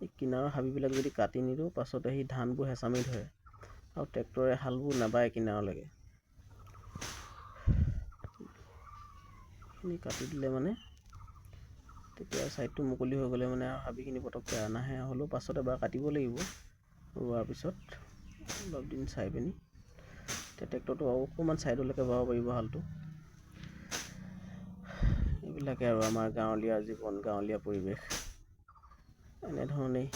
এই কিনাৰৰ হাবিবিলাক যদি কাটি নিদিওঁ পাছত আহি ধানবোৰ হেঁচা মাৰি ধৰে আৰু ট্ৰেক্টৰে হালবোৰ নাবায় কিনাৰলৈকে। এইখিনি কাটি দিলে মানে তেতিয়া ছাইডটো মুকলি হৈ গ'লে মানে হাবিখিনি পটককৈ নাহে, হ'লেও পাছত এবাৰ কাটিব লাগিব ৰোৱাৰ পিছত অলপ দিন চাই পিনি। এতিয়া ট্ৰেক্টৰটো অকণমান ছাইডলৈকে বাব পাৰিব হালটো। এইবিলাকে আৰু আমাৰ গাঁৱলীয়া জীৱন, গাঁৱলীয়া পৰিৱেশ। এনেধৰণেই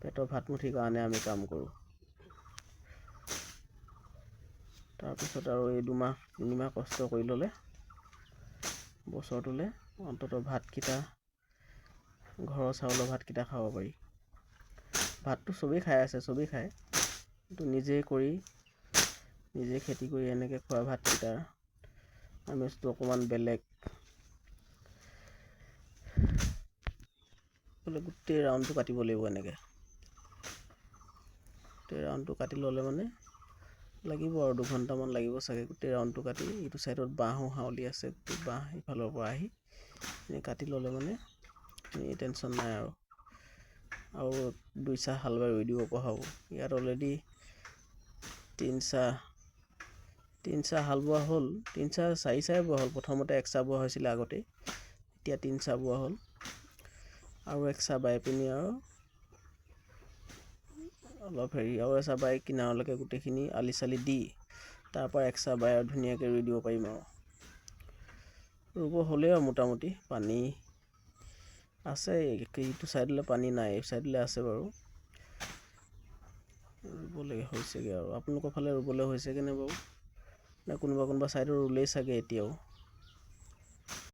পেটৰ ভাতমুঠিৰ কাৰণে আমি কাম কৰোঁ। তাৰপিছত আৰু এই 2-3 মাহ কষ্ট কৰি ল'লে বছৰটোলৈ অন্ততঃ ভাতকেইটা, ঘৰৰ চাউলৰ ভাতকেইটা খাব পাৰি। ভাতটো চবেই খাই আছে, চবেই খায়, কিন্তু নিজে কৰি, নিজে খেতি কৰি এনেকৈ খোৱা ভাতকেইটাৰ আমেজটো অকণমান বেলেগ। গোটেই ৰাউণ্ডটো কাটিব লাগিব এনেকৈ। গোটেই ৰাউণ্ডটো কাটি ল'লে মানে লাগিব আৰু 2 ঘণ্টামান লাগিব চাগে। গোটেই ৰাউণ্ডটো কাটি ইটো ছাইডত বাঁহো হাউলি আছে, গোটেই বাঁহ ইফালৰ পৰা আহি এনেকৈ কাটি ল'লে মানে টেনশ্যন নাই আৰু 2 চাহ হাল বাই ৰুই দিব পৰা হ'ব। ইয়াত অলৰেডি 3 চাহ হাল বোৱা হ'ল, 4 চাহে বোৱা হ'ল। প্ৰথমতে 1 চাহ বোৱা হৈছিলে আগতেই, এতিয়া 3 চাহ বোৱা হ'ল। আৰু 1 চাহ বাই পিনি আৰু অলপ আৰু 1 চাহ বাই কিনাৰলৈকে গোটেইখিনি আলি চালি দি তাৰ পৰা 1 চাহ বাই আৰু ধুনীয়াকৈ ৰুই দিব পাৰিম আৰু। ৰুব হ'লেই আৰু মোটামুটি পানী আছে, ইটো ছাইডলৈ পানী নাই, এই ছাইডলৈ আছে বাৰু। ৰুবলৈ হৈছেগৈ আৰু। আপোনালোকৰ ফালে ৰুবলৈ হৈছেগৈনে বাৰু? নে কোনোবা ছাইডত ৰুলেই চাগে এতিয়াও?